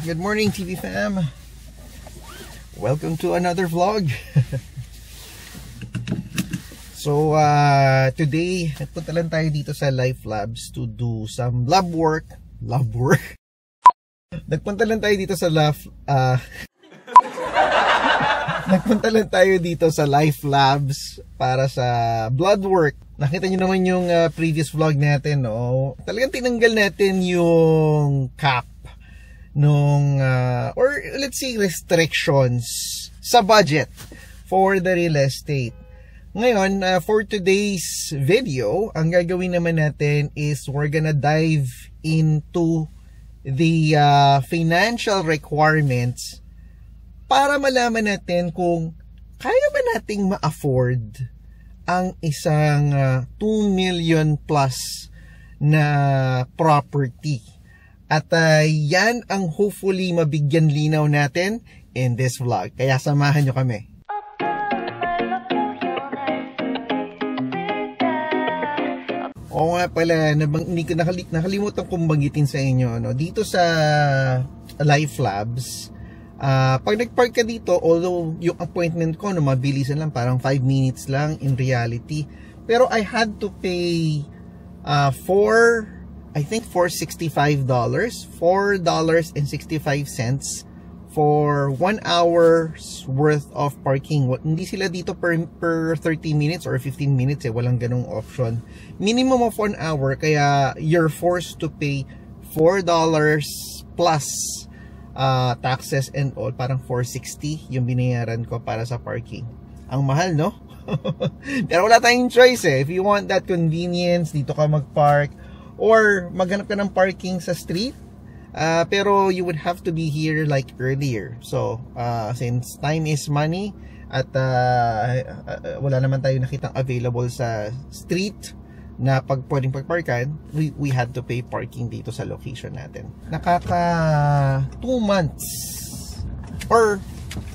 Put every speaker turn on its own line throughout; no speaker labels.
Good morning, TV fam. Welcome to another vlog. So, today, nagpunta lang tayo dito sa Life Labs to do some lab work. Nagpunta lang tayo dito sa nagpunta lang tayo dito sa Life Labs para sa blood work. Nakita nyo naman yung previous vlog natin, no? Talagang tinanggal natin yung cap nung or let's say restrictions sa budget for the real estate. Ngayon, for today's video, ang gagawin naman natin is we're gonna dive into the financial requirements para malaman natin kung kaya ba nating ma-afford ang isang 2 million plus na property. At yan ang hopefully mabigyan linaw natin in this vlog. Kaya samahan nyo kami. Oo nga pala, nakalimutan kong banggitin sa inyo. No? Dito sa Life Labs, pag nag-park ka dito, although yung appointment ko, no, mabilisan lang, parang 5 minutes lang in reality. Pero I had to pay I think $4.65 $4.65 for 1 hour's worth of parking. Hindi sila dito per 30 minutes or 15 minutes walang ganong option. Minimum of 1 hour, kaya you're forced to pay $4 plus taxes and all. Parang $4.60 yung binayaran ko para sa parking. Ang mahal, no? Pero wala tayong choice If you want that convenience, dito ka mag-park or maghanap ka ng parking sa street, pero you would have to be here like earlier. So since time is money at wala naman tayo nakitang available sa street na pwedeng pagparkan, we had to pay parking dito sa location natin. Nakaka 2 months or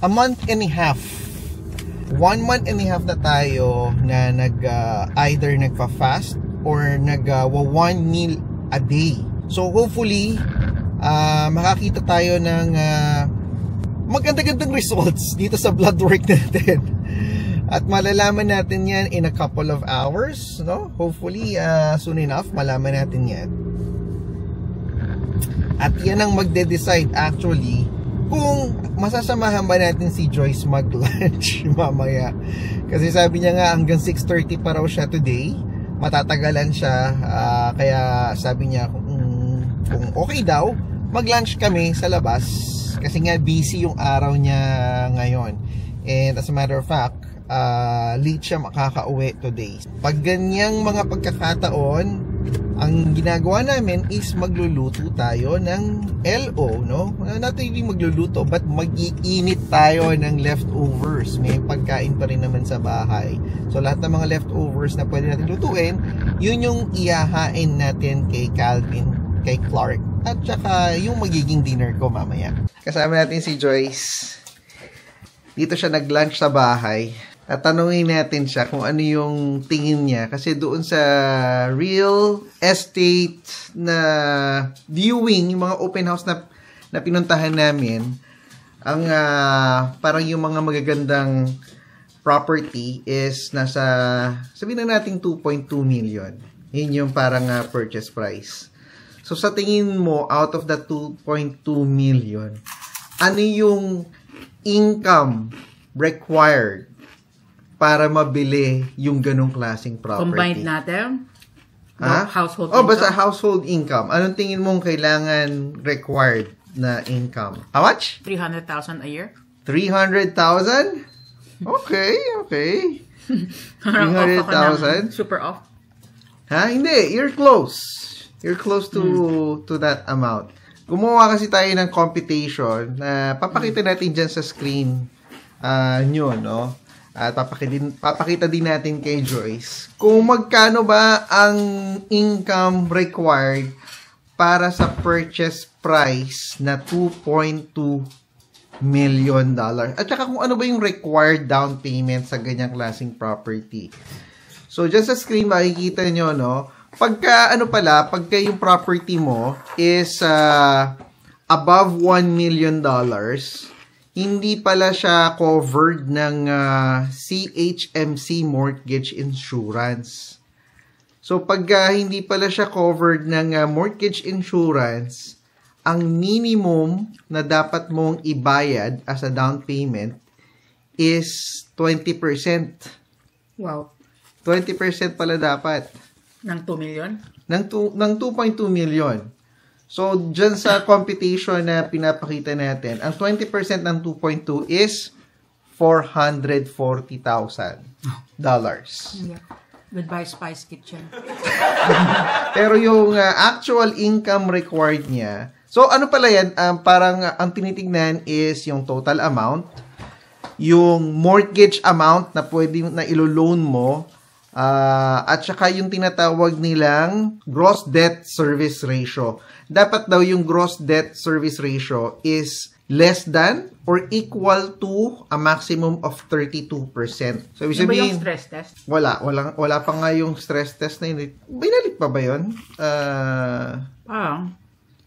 a month and a half, 1 month and a half na tayo na either nagpa-fast or nag-1 meal a day. So hopefully makakita tayo ng maganda-gandang results dito sa blood work natin. At malalaman natin yan in a couple of hours, no? Hopefully soon enough malaman natin yan. At yan ang magde-decide actually kung masasamahan ba natin si Joyce mag-lunch mamaya. Kasi sabi niya nga hanggang 6:30 pa raw siya today. Matatagalan siya, kaya sabi niya kung okay daw, mag-lunch kami sa labas kasi nga busy yung araw niya ngayon. And as a matter of fact, late siya makaka-uwi today. Pag ganyang mga pagkakataon, ang ginagawa namin is magluluto tayo ng LO, no? Not really magluluto, but mag-iinit tayo ng leftovers. May pagkain pa rin naman sa bahay. So lahat ng mga leftovers na pwede natin lutuin, yun yung ihahain natin kay Calvin, kay Clark, at saka yung magiging dinner ko mamaya. Kasama natin si Joyce. Dito siya nag-lunch sa bahay. At tanungin natin siya kung ano yung tingin niya. Kasi doon sa real estate na viewing, yung mga open house na pinuntahan namin, ang parang yung mga magagandang property is nasa, sabihin na natin 2.2 million. Yun yung parang purchase price. So sa tingin mo, out of the 2.2 million, ano yung income required para mabili yung ganong klaseng property?
Combined natin? Household
income?
Basta
household income. Anong tingin mong kailangan required na income? How much?
300,000 a year.
300,000? Okay. 300,000?
Super off.
Ha? Hindi. You're close. You're close to that amount. Gumawa kasi tayo ng computation na papakita natin dyan sa screen nyo, no? At papakita din natin kay Joyce kung magkano ba ang income required para sa purchase price na $2.2 million. At saka kung ano ba yung required down payment sa ganyang klaseng property. So, dyan sa screen makikita nyo, no? Pagka yung property mo is above $1 million, hindi pala siya covered ng CHMC mortgage insurance. So, pag hindi pala siya covered ng mortgage insurance, ang minimum na dapat mong ibayad as a down payment is 20%.
Wow.
20% pala dapat.
Ng 2 million?
Ng 2.2 million. So, dyan sa computation na pinapakita natin, ang 20% ng 2.2 is $440,000.
Yeah. Goodbye, Spice Kitchen.
Pero yung actual income required niya, so ano pala yan, parang ang tinitignan is yung total amount, yung mortgage amount na pwede na ilo-loan mo, at saka yung tinatawag nilang gross debt service ratio. Dapat daw yung gross debt service ratio is less than or equal to a maximum of 32%. So, ibig sabihin,
yung stress test?
Wala pa nga yung stress test na yun. Binalik pa ba yun?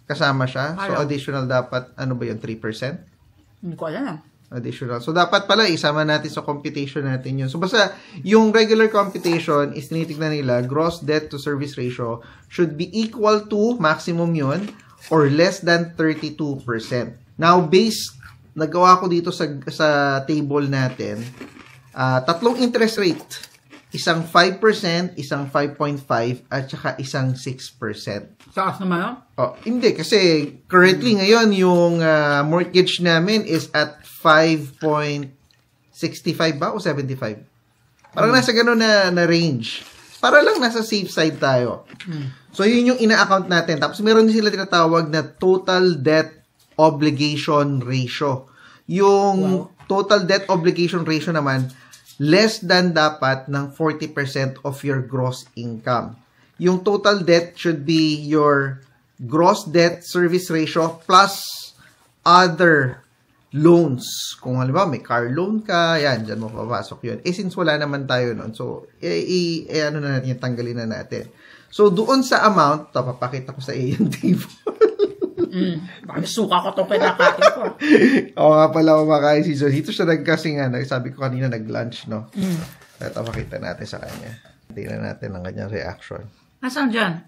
Kasama siya? So, additional dapat, ano ba yun, 3%?
Hindi ko alam.
Additional. So, dapat pala isama natin sa computation natin yun. So, basta, yung regular computation is tinitignan nila, gross debt to service ratio should be equal to, maximum yun, or less than 32%. Now, nagawa ko dito sa table natin, tatlong interest rate. Isang 5%, isang 5.5, at saka isang 6%.
Taas naman, no?
Oh, hindi, kasi currently ngayon, yung mortgage namin is at 5.65 ba o 75? Parang nasa gano'n na range. Para lang nasa safe side tayo. So, yun yung ina-account natin. Tapos, meron din sila tinatawag na total debt obligation ratio. Yung total debt obligation ratio naman, less than dapat ng 40% of your gross income. Yung total debt should be your gross debt service ratio plus other loans. Kung halimbawa may car loan ka, yan, dyan mo papasok yun. Since wala naman tayo nun, so, ano na natin, tanggalin na natin. So, doon sa amount, papakita ko sa iyo yung table.
Bakit suka ko itong kinakain ko?
Oo nga pala kumakain si Joy. Dito siya nagkasing sabi ko kanina nag-lunch, no? Ito, makita natin sa kanya. Tingnan natin ang kanyang reaction.
Nasaan dyan?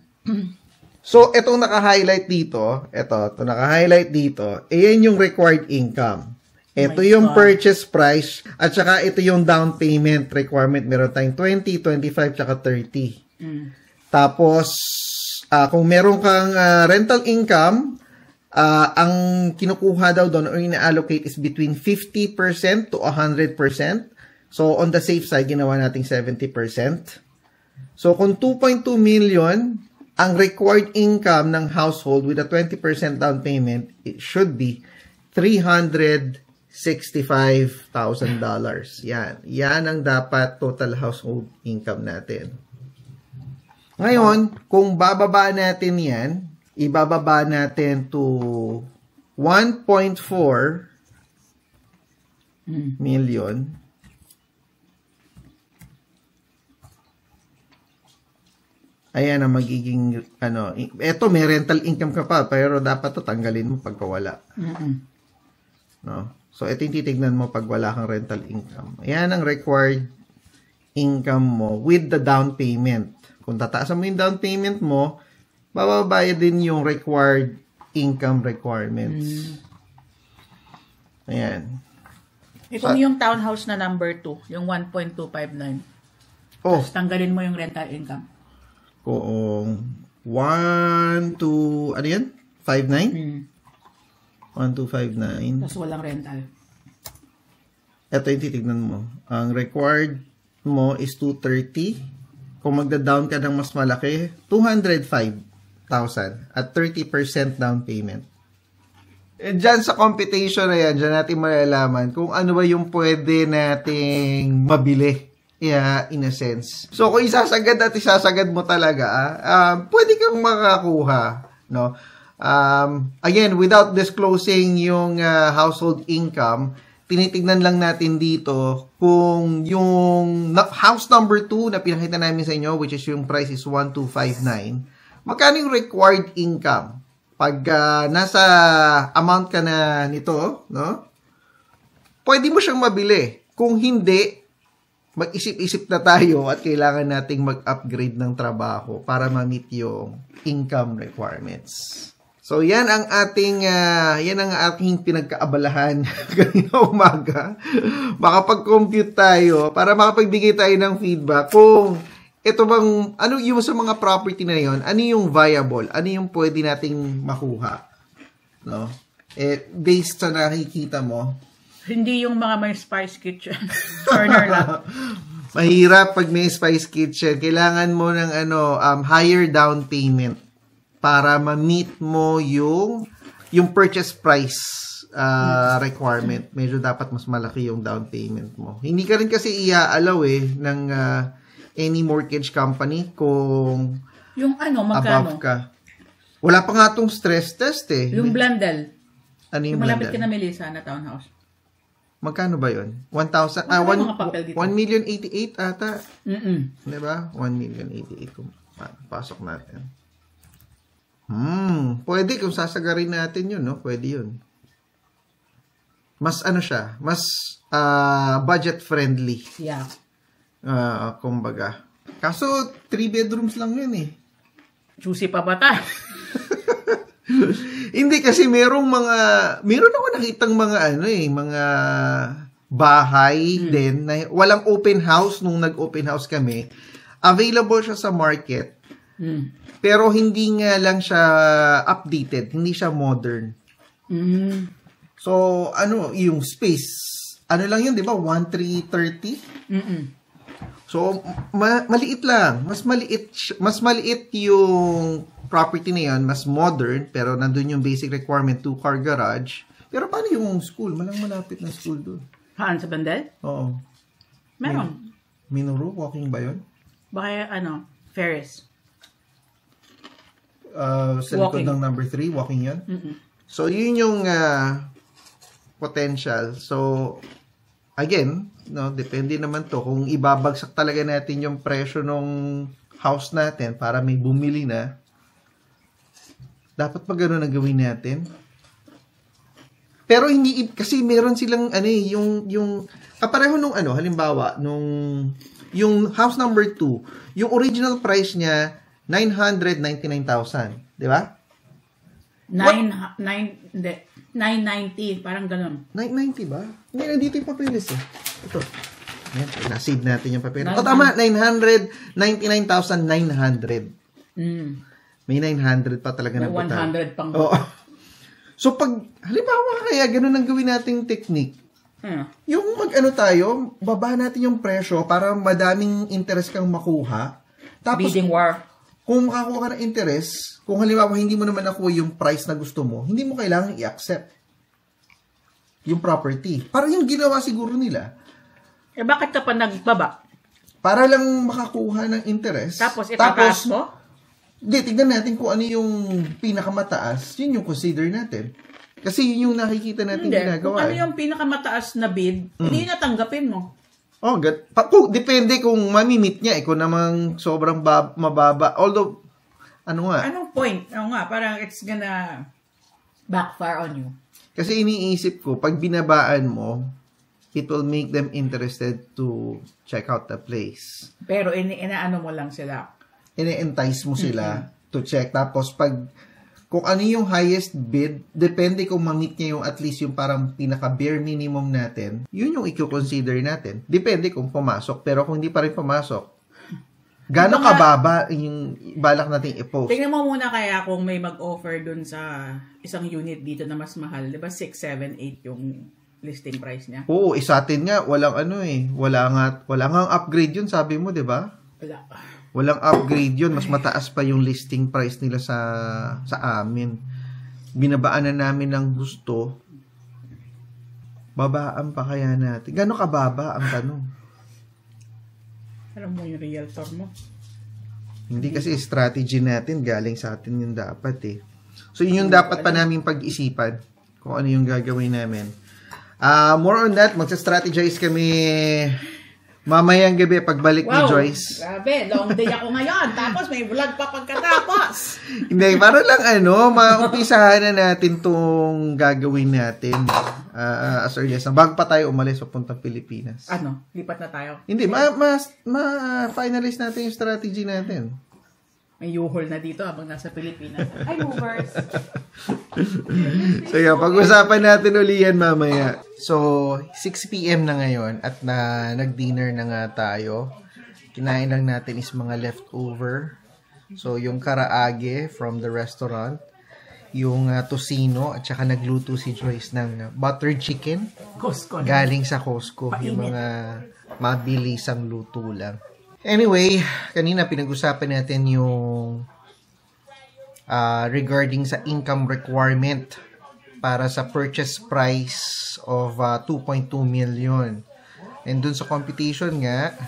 So, itong naka-highlight dito, ito naka-highlight dito, yan yung required income. Ito yung purchase price, at saka ito yung down payment requirement. Meron tayong 20, 25, tsaka 30. Tapos, kung meron kang rental income, ang kinukuha daw doon or ina-allocate is between 50% to 100%. So, on the safe side, ginawa nating 70%. So, kung 2.2 million, ang required income ng household with a 20% down payment, it should be $365,000. Yan. Yan ang dapat total household income natin. Ngayon, kung bababa natin yan, ibababa natin to 1.4 million. Ayan ang magiging, eto may rental income ka pa, pero dapat to tanggalin mo pagka wala. No? So, ito yung titignan mo pag wala kang rental income. Ayan ang required income mo with the down payment. Kung tataasan mo yung down payment mo, bababaya din yung required income requirements. Ayan.
Kung yung townhouse na number 2, yung 1.259. Tapos tanggalin mo yung rental income.
Kung 1, 2, ano yan? 5.9? 1.259.
Tapos walang rental.
Ito yung titignan mo. Ang required mo is 230. Kung magda-down ka ng mas malaki, 205,000 at 30% down payment. Diyan sa computation na yan, diyan natin malalaman kung ano ba yung pwede nating mabili. Yeah, in a sense. So, kung isasagad at isasagad mo talaga, pwede kang makakuha. No? Again, without disclosing yung household income, tinitignan lang natin dito kung yung house number 2 na pinakita namin sa inyo, which is yung price is 1,259, magkano yung required income Pag nasa amount ka na nito, no? Pwede mo siyang mabili. Kung hindi, mag-isip-isip na tayo at kailangan nating mag-upgrade ng trabaho para ma-meet yung income requirements. So, yan ang ating pinagkaabalahan kanina umaga. Makapag-compute tayo para makapagbigay tayo ng feedback kung ito bang, ano yung sa mga property na yon, ano yung viable, ano yung pwede nating makuha. No? Based sa nakikita mo.
Hindi yung mga may spice kitchen. Corner lang.
Mahirap pag may spice kitchen. Kailangan mo ng higher down payment para ma-meet mo yung purchase price requirement. Medyo dapat mas malaki yung down payment mo. Hindi ka rin kasi i-allow ng any mortgage company kung
yung magkano?
Above ka. Wala pa nga itong stress test eh.
Yung Blundell.
Ano yung
malapit
Blundell?
ka na Melissa na townhouse.
Magkano ba yun? 1,000? 1,088 ata. Diba? 1,088,000. Pasok natin. Pwede kung sasagarin natin yun, no? Pwede yun. Mas siya? Mas budget friendly.
Yeah.
Kumbaga. Kaso, 3 bedrooms lang yun eh.
Juicy pa ba tayo?
Hindi kasi meron ako nakitang mga mga bahay din na walang open house nung nag-open house kami. Available siya sa market. Pero hindi nga lang siya updated, hindi siya modern. So, yung space, lang yun, 'di ba? 1,330. So, maliit lang. Mas maliit yung property na yan, mas modern, pero nandun yung basic requirement, 2-car garage. Pero paano yung school? Malapit na school doon.
Haan sa Bandel?
Oo.
Meron.
Minoru, walking ba yun?
Baka Ferris.
Sa likod ng number 3, walking yun? So, yun yung potential. So, again, depende naman to kung ibabagsak talaga natin yung presyo ng house natin para may bumili na. Dapat pa gano'n ang gawin natin. Pero hindi, kasi meron silang yung kapareho nung halimbawa yung house number 2, yung original price niya 999,000, di ba?
990, parang ganun.
990 ba? Hindi, nandito yung papeles eh. Ito. Ayan, nasave natin yung papeles. Tama, 999,900. May 900 pa talaga na buta.
100 pang.
So, pag, halimbawa kaya, ganun ang gawin nating technique. Yung tayo, baba natin yung presyo para madaming interest kang makuha. Tapos,
bidding war.
Kung makakuha ka ng interest, kung halimbawa hindi mo naman nakuha yung price na gusto mo, hindi mo kailangan i-accept yung property. Para yung ginawa siguro nila.
Bakit ka pa nagbaba?
Para lang makakuha ng interest.
Tapos itataas mo?
Hindi, tignan natin kung ano yung pinakamataas. Yun yung consider natin. Kasi yun yung nakikita natin ginagawa.
Kung ano yung pinakamataas na bid, hindi natanggapin mo.
Depende kung mamimit niya. Kung namang sobrang mababa. Although,
Anong point? Parang it's gonna backfire on you.
Kasi iniisip ko, pag binabaan mo, it will make them interested to check out the place.
Pero inaano mo lang sila.
Ine-entice mo sila to check. Tapos kung ano yung highest bid, depende kung ma-meet niya yung at least yung parang pinaka-bare minimum natin, yun yung i-consider natin. Depende kung pumasok. Pero kung hindi pa rin pumasok, gano'ng kababa yung balak natin i-post?
Tingnan mo muna kaya kung may mag-offer dun sa isang unit dito na mas mahal. Diba 6, 7, 8 yung listing price niya?
Oo, sa atin nga, walang wala nga upgrade yun, sabi mo, diba?
Wala.
Walang upgrade yun. Mas mataas pa yung listing price nila sa amin. Binabaan na namin ng gusto. Babaan pa kaya natin? Gano'ng kababa ang tanong?
Alam mo yung realtor mo?
Hindi kasi strategy natin. Galing sa atin yung dapat eh. So yun yung dapat pa namin pag-isipan. Kung ano yung gagawin namin. More on that, magsa-strategize kami Mamayang gabi, pagbalik ni
Wow,
Joyce.
grabe. Long day ako ngayon. Tapos may vlog pa pagkatapos.
Hindi, para lang maumpisahan na natin tong gagawin natin as early as bago pa tayo umalis papuntang Pilipinas.
Ano? Lipat na tayo?
Hindi, ma-finalize natin yung strategy natin.
May U-Haul na dito habang nasa Pilipinas. Hi, movers!
So, yun, pag-usapan natin uli yan mamaya. So, 6 p.m. na ngayon at nag-dinner na nga tayo. Kinain lang natin is mga leftover. So, yung karaage from the restaurant, yung tocino, at saka nagluto si Joyce ng buttered chicken.
Costco.
Galing sa Costco.
Painit.
Yung mga mabilisang luto lang. Anyway, kanina pinag-usapan natin yung regarding sa income requirement para sa purchase price of 2.2 million. And dun sa computation nga,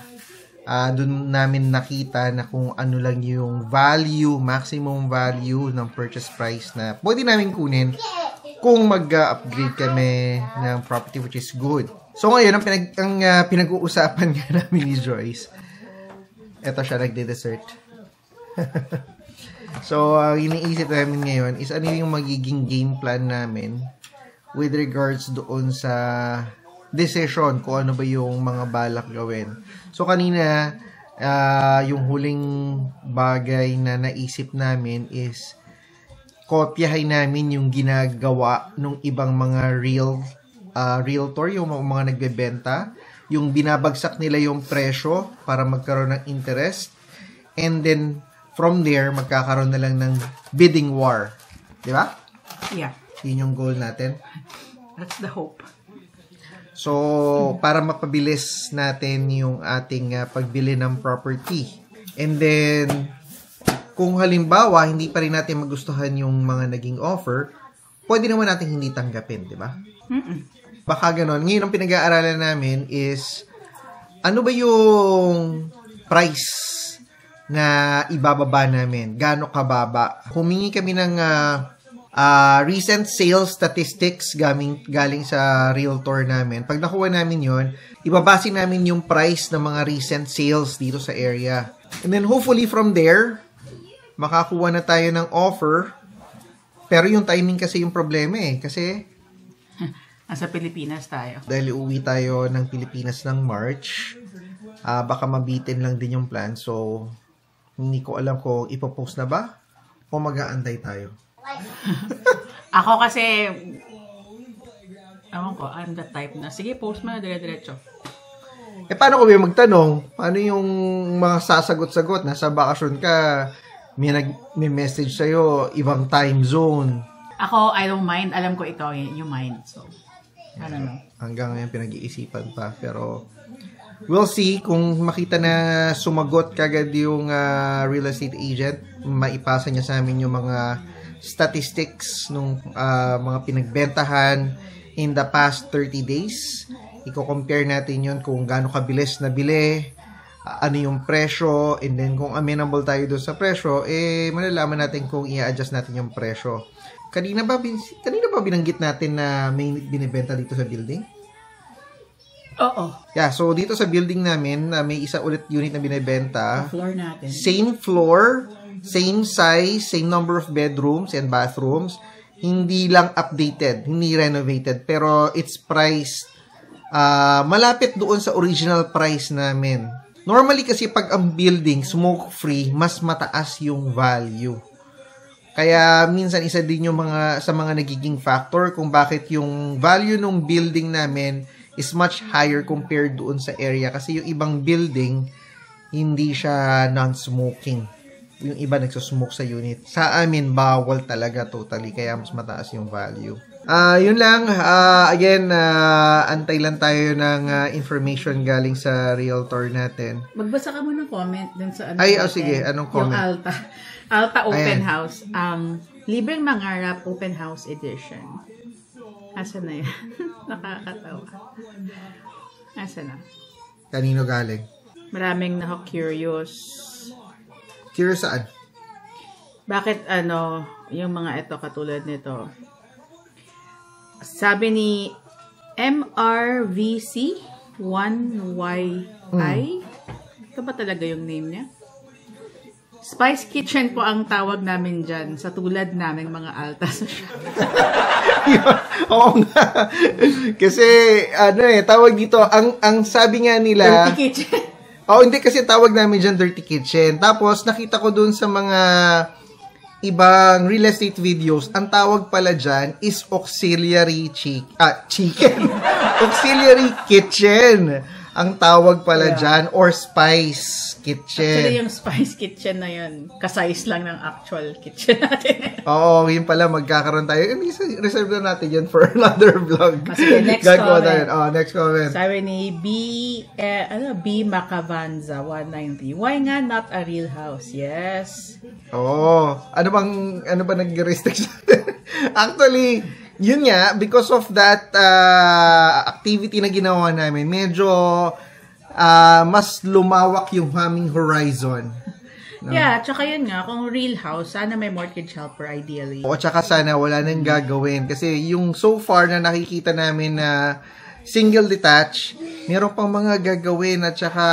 dun namin nakita na kung ano lang yung value, maximum value ng purchase price na pwede namin kunin kung mag-upgrade kami ng property, which is good. So ngayon, ang pinag-uusapan nga namin ni Joyce, eto siya, nagde-dessert. So, iniisip namin ngayon is ano yung magiging game plan namin with regards doon sa decision kung ano ba yung mga balak gawin. So, kanina, yung huling bagay na naisip namin is kopyahin namin yung ginagawa ng ibang mga realtor, yung mga nagbebenta, yung binabagsak nila yung presyo para magkaroon ng interest, and then from there magkakaroon na lang ng bidding war, di ba?
Yeah,
Yun yung goal natin.
that's the hope.
So para mapabilis natin yung ating pagbili ng property, and then kung halimbawa hindi pa rin natin magustuhan yung mga naging offer, pwede naman natin hindi tanggapin, di ba? Baka ganon. Ngayon, ang pinag-aaralan namin is, ano ba yung price na ibababa namin? Gaano kababa? Humingi kami ng recent sales statistics galing sa realtor namin. Pag nakuha namin yon, ibabase namin yung price ng mga recent sales dito sa area. And then, hopefully from there, makakuha na tayo ng offer. Pero yung timing kasi yung problema eh. Kasi,
Nasa Pilipinas tayo.
dahil uuwi tayo ng Pilipinas ng March, baka mabitin lang din yung plan. So, hindi ko alam kung ipopost na ba o mag-aantay tayo.
Ako kasi, ewan ko, I'm the type na, sige, post mo na dire-diretso.
Paano ko ba magtanong? Paano yung mga sasagot-sagot? Nasa bakasyon ka, may message sa'yo, ibang time zone.
Ako, I don't mind. Alam ko ikaw yung mind. So, I don't know.
Hanggang ngayon pinag-iisipan pa. Pero, we'll see kung makita na sumagot kagad yung real estate agent. Maipasa niya sa amin yung mga statistics ng mga pinagbentahan in the past 30 days. Iko-compare natin yun kung gaano kabilis nabili, ano yung presyo, and then kung amenable tayo doon sa presyo, malalaman natin kung i-adjust natin yung presyo. Kanina ba binanggit natin na may binibenta dito sa building?
Oo.
Yeah, so dito sa building namin, may isa ulit unit na binibenta.
Floor natin.
Same floor, same size, same number of bedrooms and bathrooms. Hindi lang updated, hindi renovated, pero it's priced malapit doon sa original price namin. Normally kasi pag ang building smoke-free, mas mataas yung value. Kaya minsan isa din yung sa mga nagiging factor kung bakit yung value ng building namin is much higher compared doon sa area. Kasi yung ibang building, hindi siya non-smoking. Yung iba nagsusmoke sa unit. Sa amin, bawal talaga totally. Kaya mas mataas yung value. Yun lang. Again, antay lang tayo ng information galing sa realtor natin.
Magbasa ka mo ng comment dun sa
sige. Anong comment?
Yung Alta Open
Ayan.
House. Libreng Mangarap Open House Edition. Asa na yan? Nakakatawa. Asa na?
Kanino galing?
Maraming naka-curious.
Curious saan?
Bakit yung mga ito katulad nito? Sabi ni MRVC, 1YI. Ito ba talaga yung name niya? Spice Kitchen po ang tawag namin dyan sa tulad naming mga altas.
Oo nga. Kasi, tawag dito, ang sabi nga nila...
Dirty Kitchen.
Hindi kasi tawag namin dyan Dirty Kitchen. Tapos, nakita ko dun sa mga ibang real estate videos, ang tawag pala dyan is auxiliary chicken. Auxiliary kitchen. Ang tawag pala dyan, or spice kitchen.
Actually, yung spice kitchen na yun, kasize lang ng actual kitchen natin.
Oo, yun pala, magkakaroon tayo. Reserve na natin yan for another vlog.
Sige, next comment.
Next comment.
Sabi ni B Macavanza 190. Why nga not a real house? Yes.
Ano ba nag-restrict sa atin? Actually, yun nga, because of that activity na ginawa namin, medyo mas lumawak yung aming horizon. No?
Yeah, tsaka yun nga, kung real house, sana may mortgage helper ideally.
O tsaka sana wala nang gagawin. Kasi yung so far na nakikita namin na single detached, meron pang mga gagawin at tsaka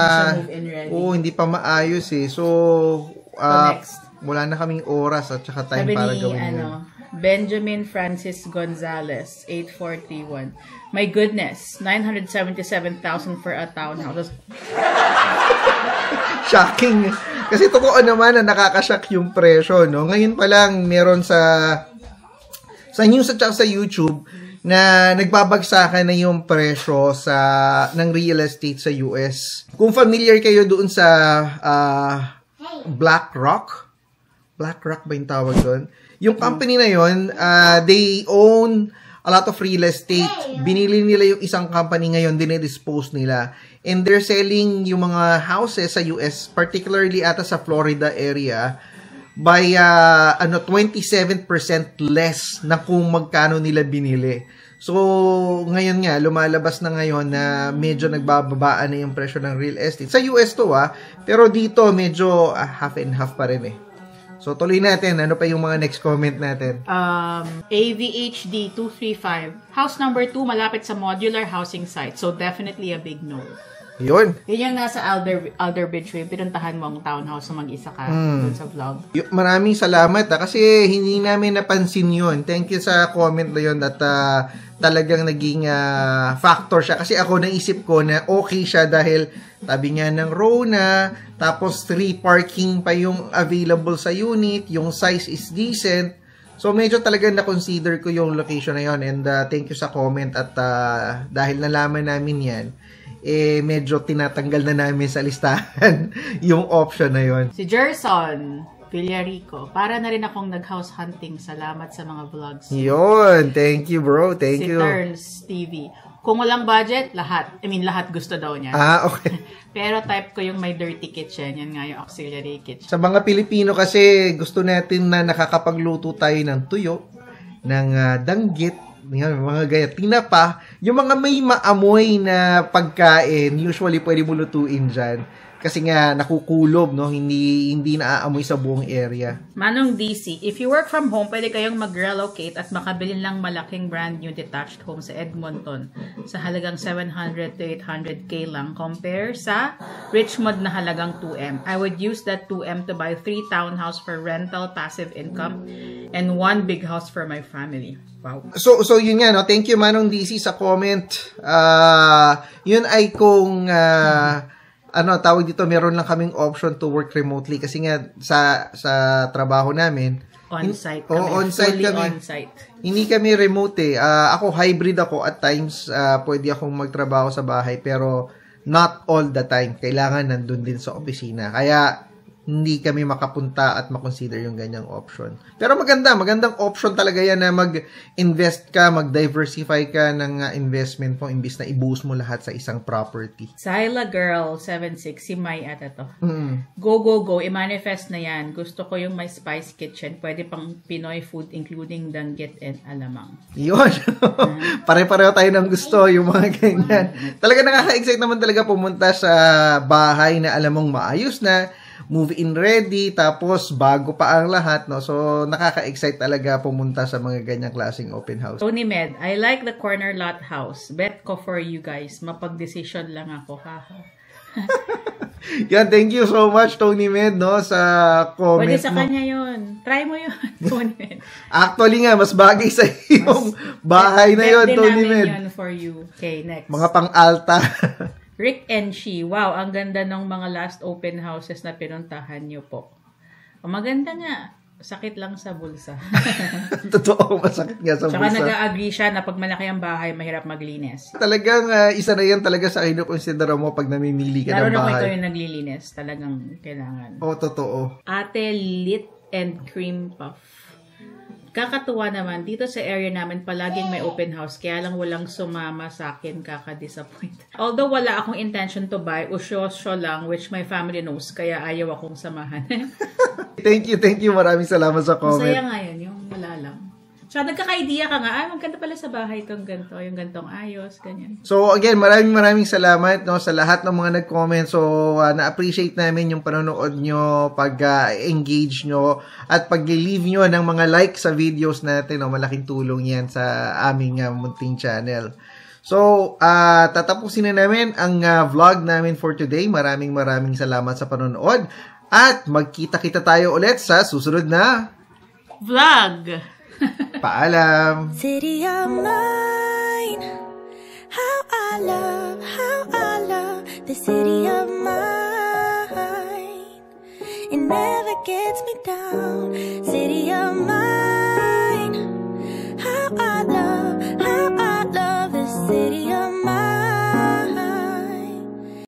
hindi pa maayos eh. So,
next.
Wala na kaming oras at tsaka time
sabi
para
ni,
gawin yun.
Benjamin Francis Gonzalez, 841. My goodness, 977,000 for a townhouse.
Shocking. Kasi totoo naman na nakakashock yung presyo, no? Ngayon pa lang meron sa news at sa YouTube na nagbabagsakan na yung presyo ng real estate sa US. Kung familiar kayo doon sa BlackRock ba yung tawag doon? Yung company na yun, they own a lot of real estate. Binili nila yung isang company ngayon, dinedispose nila. And they're selling yung mga houses sa US, particularly ata sa Florida area, by 27% less na kung magkano nila binili. So, ngayon nga, lumalabas na ngayon na medyo nagbababaan na yung presyo ng real estate. Sa US to pero dito medyo half and half pa rin eh. So, tuloy natin. Ano pa yung mga next comment natin?
AVHD 235. House number 2, malapit sa modular housing site. So, definitely a big no.
Yun.
Yun yung nasa Alder Bridge. Pinuntahan mo ang townhouse na mag-isa ka dun sa vlog.
Maraming salamat kasi hindi namin napansin yun. Thank you sa comment na yun at talagang naging factor siya. Kasi ako naisip ko na okay siya dahil tabi nga ng Rona, tapos 3 parking pa yung available sa unit, yung size is decent. So medyo talagang na-consider ko yung location na yun and thank you sa comment at dahil nalaman namin yan, medyo tinatanggal na namin sa listahan yung option na yun.
Si Gerson Villarico, para na rin akong nag-house hunting. Salamat sa mga vlogs.
Yun, thank you bro, thank you.
Si Turns TV. Kung walang budget, lahat gusto daw niya.
Okay.
Pero type ko yung may dirty kitchen. Yan nga yung auxiliary kitchen.
Sa mga Pilipino kasi, gusto natin na nakakapagluto tayo ng tuyo, ng danggit, mga gaya, tinapa, yung mga may maamoy na pagkain, usually pwede mo lutuin dyan. Kasi nga, nakukulob, no? Hindi naaamoy sa buong area.
Manong DC, if you work from home, pwede kayong mag-relocate at makabili lang malaking brand new detached home sa Edmonton sa halagang 700 to 800k lang compare sa Richmond na halagang 2M. I would use that 2M to buy 3 townhouse for rental, passive income, and 1 big house for my family. Wow.
So yun nga, no? Thank you, Manong DC, sa comment. Yun ay kung... tawag dito, meron lang kaming option to work remotely kasi nga sa trabaho namin
on-site
kami. On-site kami.
On-site.
Hindi kami remote eh. Ako hybrid ako at times pwede akong magtrabaho sa bahay pero not all the time. Kailangan nandun din sa opisina. Kaya hindi kami makapunta at makonsider yung ganyang option. Pero magandang option talaga yan na mag-invest ka, mag-diversify ka ng investment mo imbis na i-boost mo lahat sa isang property.
Sila Girl 76, si May ata to. Go, i-manifest na yan. Gusto ko yung may spice kitchen. Pwede pang Pinoy food including danggit and alamang.
Yun. Pare-pareho tayo ng gusto yung mga ganyan. Talaga nakaka-excite naman talaga pumunta sa bahay na alam mong maayos na, move-in ready, tapos bago pa ang lahat, no? So, nakaka-excite talaga pumunta sa mga ganyang klaseng open house.
Tony Med, I like the corner lot house. Bet ko for you guys. Mapag-decision lang ako. Haha.
Yan, thank you so much, Tony Med, no, sa comment
Pwede sa
mo.
kanya yun. Try mo yun, Tony Med.
Actually nga, mas bagay sa yung bahay na yun, Tony Med.
Yun for you. Okay, next.
Mga pang-alta.
Rick and She. Wow, ang ganda ng mga last open houses na pinuntahan niyo po. Ang maganda nga. Sakit lang sa bulsa.
Totoo, masakit nga sa
Tsaka
bulsa.
nag-agree siya na pag malaki ang bahay, mahirap maglinis.
Talagang isa na yan talaga sa kinukonsidera mo pag namimili ka
Lalo
ng
na kung ikaw
bahay.
yung naglilinis, talagang kailangan.
Oo, totoo.
Ate Lit and Cream Puff. Kakatuwa naman, dito sa area namin palaging may open house, kaya lang walang sumama sa akin, kaka-disappoint. Although wala akong intention to buy, usyo-syo lang, which my family knows, kaya ayaw akong samahan.
Thank you. Maraming salamat sa comment.
Masaya nga yun, yung wala lang. Tsaka nagkaka-idea ka nga, maganda pala sa bahay itong ganito, yung gantong ayos, ganyan.
So again, maraming salamat, no, sa lahat ng mga nag-comment. So na-appreciate namin yung panonood nyo, pag-engage nyo, at pag-leave nyo ng mga like sa videos natin. No, malaking tulong yan sa aming munting channel. So, tatapusin na namin ang vlog namin for today. Maraming salamat sa panonood. At magkita-kita tayo ulit sa susunod na
Vlog!
paalam!
City of mine, how I love the city of mine. It never gets me down. City